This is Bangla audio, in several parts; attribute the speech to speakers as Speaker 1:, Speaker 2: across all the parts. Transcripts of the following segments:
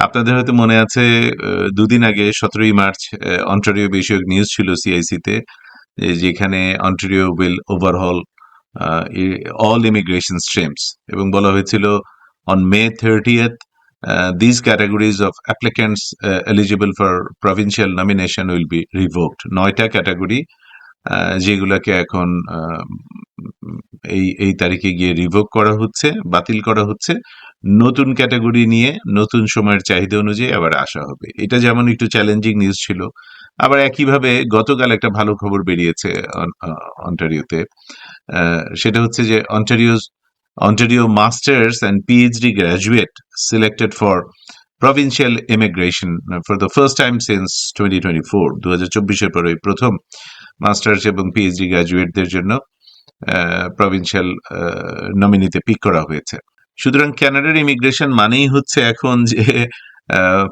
Speaker 1: আপনাদের হয়তো মনে আছে, দুদিন আগে 17ই মার্চ অন্টারিও বিষয়ক নিউজ ছিল সিআইসিতে, যেখানে Ontario will overhaul all immigration streams, এবং বলা হয়েছিল on May 30th these categories of applicants eligible for provincial nomination will be revoked. 9টা ক্যাটাগরি যেগুলোকে এখন এই তারিখে গিয়ে রিভোক করা হচ্ছে, বাতিল করা হচ্ছে। নতুন ক্যাটাগরি নিয়ে নতুন সময়ের চাহিদা অনুযায়ী আবার আসা হবে। এটা যেমন একটু চ্যালেঞ্জিং নিউজ ছিল, আবার একইভাবে গতকাল একটা ভালো খবর বেরিয়েছে অন্টারিওতে। সেটা হচ্ছে যে Ontario Masters and PhD graduate selected for provincial immigration for the first time since 2024. 2024 পরে প্রথম মাস্টার্স এবং পিএইচডি গ্রাজুয়েটদের জন্য প্রভিন্সিয়াল নমিনিতে পিক করা হয়েছে। সুতরাং কানাডার ইমিগ্রেশন মানেই হচ্ছে এখন যে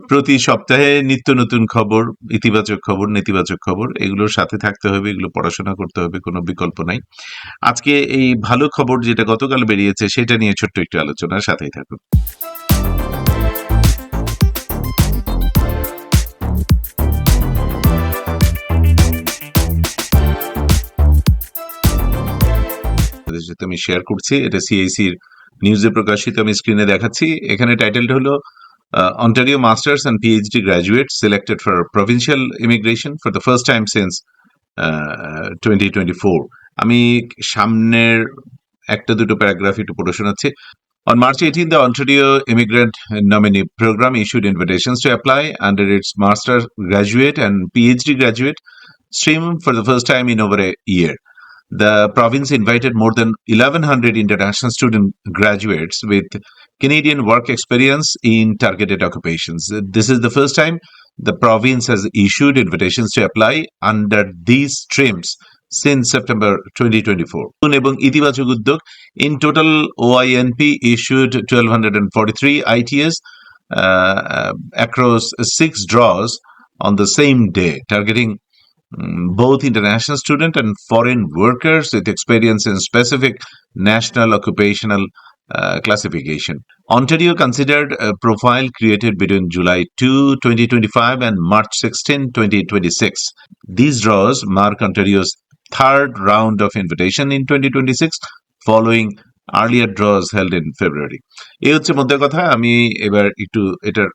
Speaker 1: প্রতি সপ্তাহে নিত্য নতুন খবর, ইতিবাচক খবর, নেতিবাচক খবর, এগুলোর সাথে থাকতে হবে, এগুলো পড়াশোনা করতে হবে, কোনো বিকল্প নাই। আজকে এই ভালো খবর যেটা গতকাল বেরিয়েছে সেটা নিয়ে ছোট্ট একটু আলোচনার সাথেই থাকুন। আমি শেয়ার করছি, এটা সিআইসির নিউজে প্রকাশিত, আমি স্ক্রিনে দেখাচ্ছি। এখানে টাইটেলটা হলো Ontario Masters and PhD graduates selected for provincial immigration for the first time since 2024. আমি সামনের একটা দুটো প্যারাগ্রাফ একটু পড়ে শোনাচ্ছি। On March 18, the Ontario Immigrant Nominee Program issued invitations to apply under its master's graduate and PhD graduate stream for the first time in over a year. The province invited more than 1,100 international student graduates with Canadian work experience in targeted occupations. This is the first time the province has issued invitations to apply under these streams since September 2024. এবং ইতিবাচক উদ্যোগ, in total OINP issued 1,243 ITS across 6 draws on the same day, targeting both international student and foreign workers with experience in specific national occupational classification. Ontario considered a profile created between July 2, 2025 and March 16, 2026. These draws mark Ontario's third round of invitation in 2026, following earlier draws held in February. এই হচ্ছে মধ্যে কথা। আমি এবার একটু এটার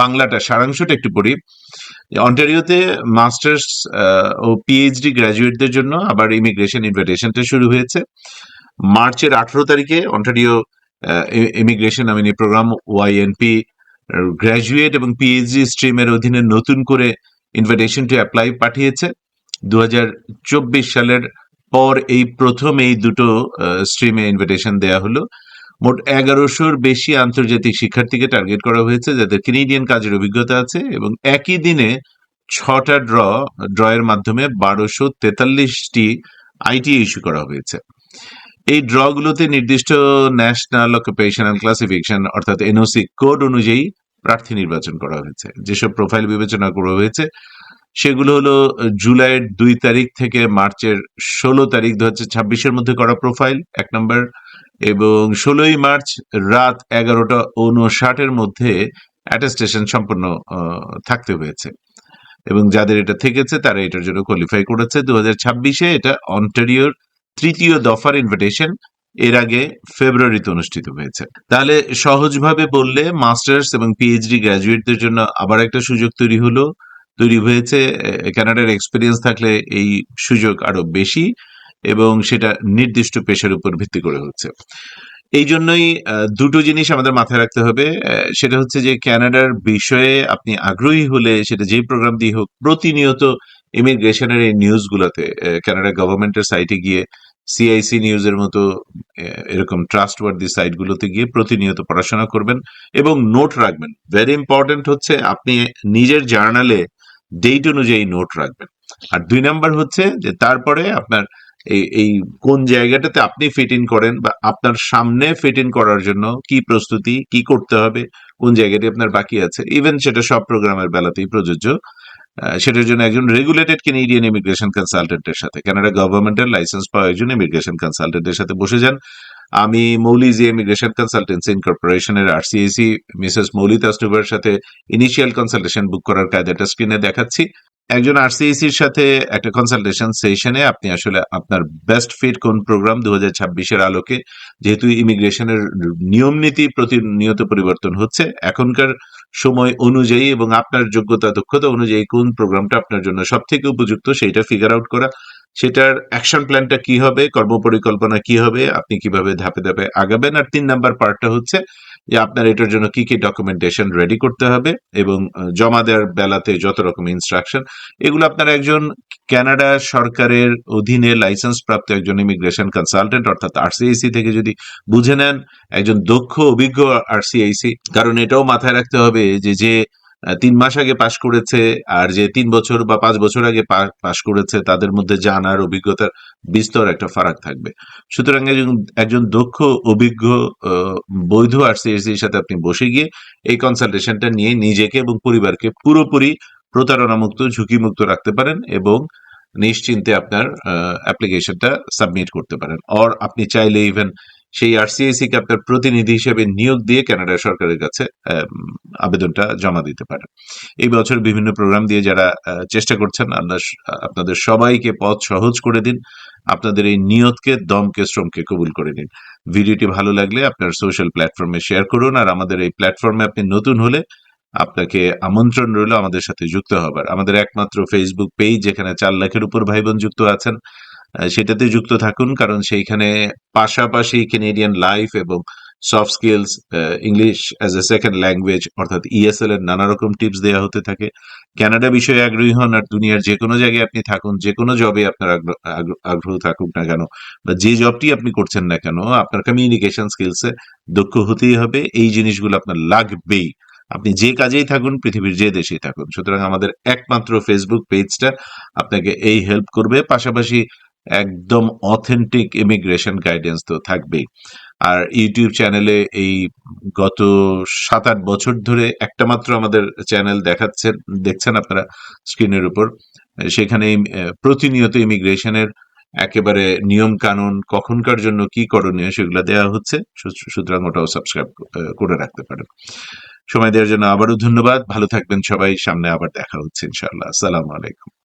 Speaker 1: বাংলাটা সারাংশটা একটু পড়ি। অন্টারিওতে মাস্টার্স ও পিএইচডি গ্রাজুয়েটদের জন্য আবার ইমিগ্রেশন ইনভিটেশনটা শুরু হয়েছে মার্চের 18 তারিখে। Ontario immigration nominee program YNP graduate এবং পিএইচডি স্ট্রিমের অধীনে নতুন করে ইনভিটেশন টু অ্যাপ্লাই পাঠিয়েছে। 2024 সালের পর এই প্রথম এই দুটো স্ট্রিমে ইনভিটেশন দেয়া হলো। মোট 1100-র বেশি আন্তর্জাতিক শিক্ষার্থীকে টার্গেট করা হয়েছে যাদের কানাডিয়ান কাজের অভিজ্ঞতা আছে, এবং একই দিনে 6টা ড্রয়ের মাধ্যমে 1243টি আইটি ইস্যু করা হয়েছে। এই ড্রগুলোতে নির্দিষ্ট ন্যাশনাল অকুপেশনাল ক্লাসিফিকেশন অর্থাৎ এনওসি কোড অনুযায়ী প্রার্থী নির্বাচন করা হয়েছে। যেসব প্রোফাইল বিবেচনা করা হয়েছে সেগুলো হলো জুলাইয়ের 2 তারিখ থেকে মার্চের 16 তারিখ 2026-এর মধ্যে করা প্রোফাইল 1 নম্বর, এবং 16ই মার্চ রাত 11:59-এর মধ্যে অ্যাটেস্টেশন সম্পন্ন থাকতে হয়েছে, এবং যাদের এটা থেকেছে তারা এটার জন্য কোয়ালিফাই করেছে। 2026-এ এটা অন্টারিওর তৃতীয় দফার ইনভিটেশন, এর আগে ফেব্রুয়ারিতে অনুষ্ঠিত হয়েছে। তাহলে সহজভাবে বললে মাস্টার্স এবং পিএইচডি গ্রাজুয়েটদের জন্য আবার একটা সুযোগ তৈরি হয়েছে। কানাডার এক্সপিরিয়েন্স থাকলে এই সুযোগ আরো বেশি, এবং সেটা নির্দিষ্ট পেশার উপর ভিত্তি করে হচ্ছে। এই জন্যই দুটো জিনিস আমাদের মাথায় রাখতে হবে। সেটা হচ্ছে যে কানাডার বিষয়ে আপনি আগ্রহী হলে সেটা যেই প্রোগ্রাম দিয়ে হোক, প্রতিনিয়ত ইমিগ্রেশনের এই নিউজগুলোতে কানাডা গভর্নমেন্টের সাইটে গিয়ে সিআইসি নিউজের মতো এরকম ট্রাস্টওয়ার্দি সাইটগুলোতে গিয়ে প্রতিনিয়ত পড়াশোনা করবেন এবং নোট রাখবেন। ভেরি ইম্পর্টেন্ট হচ্ছে আপনি নিজের জার্নালে ডেট অনুযায়ী নোট রাখবেন। আর 2 নাম্বার হচ্ছে যে তারপরে আপনার এই কোন জায়গাটাতে আপনি ফিট ইন করেন, বা আপনার সামনে ফিট ইন করার জন্য কি প্রস্তুতি, কি করতে হবে, কোন জায়গাটি আপনার বাকি আছে, ইভেন সেটা সব প্রোগ্রামের বেলাতেই প্রযোজ্য। সেটার জন্য একজন রেগুলেটেড কানাডিয়ান ইমিগ্রেশন কনসালটেন্টের সাথে, কানাডা গভর্নমেন্টের লাইসেন্স পাওয়া একজন ইমিগ্রেশন কনসালটেন্টের সাথে বসে যান। আমি মৌলিজি ইমিগ্রেশন কনসালটেন্সি ইনকর্পোরেশনের আরসিএসি মিসেস মৌলি তাসনুভার সাথে ইনিশিয়াল কনসালটেশন বুক করার কায়দাটা স্ক্রিনে দেখাচ্ছি। একজন আরসিএসির সাথে একটা কনসালটেশন সেশনে আপনি আসলে আপনার বেস্ট ফিট কোন প্রোগ্রাম 2026-এর আলোকে, যেহেতু ইমিগ্রেশনের নিয়ম নীতি প্রতিনিয়ত পরিবর্তন হচ্ছে, এখনকার সময় অনুযায়ী এবং আপনার যোগ্যতা দক্ষতা অনুযায়ী কোন প্রোগ্রামটা আপনার জন্য সব থেকে উপযুক্ত সেইটা ফিগার আউট করা, সেটার অ্যাকশন প্ল্যানটা কি হবে, কর্মপরিকল্পনা কি হবে, আপনি কিভাবে ধাপে ধাপে আগাবেন। আর 3 নাম্বার পার্টটা হচ্ছে যে আপনার এটার জন্য কি কি ডকুমেন্টেশন রেডি করতে হবে এবং জমা দেওয়ার বেলাতে যত রকম ইনস্ট্রাকশন, এগুলো আপনার একজন কানাডা সরকারের অধীনে লাইসেন্স প্রাপ্ত একজন ইমিগ্রেশন কনসালটেন্ট অর্থাৎ আরসিআইসি থেকে যদি বুঝে নেন, একজন দক্ষ অভিজ্ঞ আরসিআইসি, কারণ এটাও মাথায় রাখতে হবে যে যে 3 মাস আগে পাশ করেছে আর যে 3 বছর বা 5 বছর আগে পাশ করেছে, তাদের মধ্যে জানার অভিজ্ঞতার বিস্তর একটা ফারাক থাকবে। সুতরাং একজন একজন দক্ষ অভিজ্ঞ বৈধ আরসিআইসির সাথে আপনি বসে গিয়ে এই কনসালটেশনটা নিয়ে নিজেকে এবং পরিবারকে পুরোপুরি প্রতারণামুক্ত ঝুঁকিমুক্ত রাখতে পারেন এবং নিশ্চিন্তে আপনার অ্যাপ্লিকেশনটা সাবমিট করতে পারেন। অর আপনি চাইলে ইভেন সেই আরসিআইসি কে আপনার প্রতিনিধি হিসেবে নিয়োগ দিয়ে কানাডা সরকারের কাছে আবেদনটা জমা দিতে পারেন। এই বছর বিভিন্ন প্রোগ্রাম দিয়ে যারা চেষ্টা করছেন, আল্লাহ আপনাদের সবাইকে পথ সহজ করে দিন। আপনাদের এই নিয়তকে, দমকে, শ্রমকে কবুল করে নিন। ভিডিওটি ভালো লাগলে আপনার সোশ্যাল প্ল্যাটফর্মে শেয়ার করুন। আর আমাদের এই প্ল্যাটফর্মে আপনি নতুন হলে আপনাকে আমন্ত্রণ রইল আমাদের সাথে যুক্ত হবার। আমাদের একমাত্র ফেসবুক পেজ যেখানে 4 লাখের উপর ভাই বোন যুক্ত আছেন, সেটাতে যুক্ত থাকুন, কারণ সেইখানে পাশাপাশি কেনেডিয়ান লাইফ এবং soft skills, English as a second language অর্থাৎ ইএসএল এর নানা রকম টিপস দেওয়া হতে থাকে। কানাডা বিষয়ে আগ্রহী হন আর দুনিয়ার যে কোনো জায়গায় আপনি থাকুন, যে কোনো জবে আপনার আগ্রহ থাকুক না কেন, বা যে জবটি আপনি করছেন না কেন, আপনার কমিউনিকেশন স্কিলসে দক্ষ হতেই হবে। এই জিনিসগুলো আপনার লাগবেই, আপনি যে কাজেই থাকুন, পৃথিবীর যে দেশেই থাকুন। সুতরাং আমাদের একমাত্র ফেসবুক পেজটা আপনাকে এই হেল্প করবে। পাশাপাশি একদম অথেন্টিক ইমিগ্রেশন গাইডেন্স তো থাকবেই। আর ইউটিউব চ্যানেলে এই গত 7-8 বছর ধরে একটা মাত্র আমাদের চ্যানেল দেখছেন আপনারা স্ক্রিনের উপর। সেখানে প্রতিনিয়ত ইমিগ্রেশনের একেবারে নিয়ম কানুন, কখনকার জন্য কি করণীয়, সেগুলো দেওয়া হচ্ছে। সুতরাং ওটাও সাবস্ক্রাইব করে রাখতে পারেন। সময় দেওয়ার জন্য আবারও ধন্যবাদ। ভালো থাকবেন সবাই। সামনে আবার দেখা হচ্ছে ইনশাআল্লাহ। আসসালামু আলাইকুম।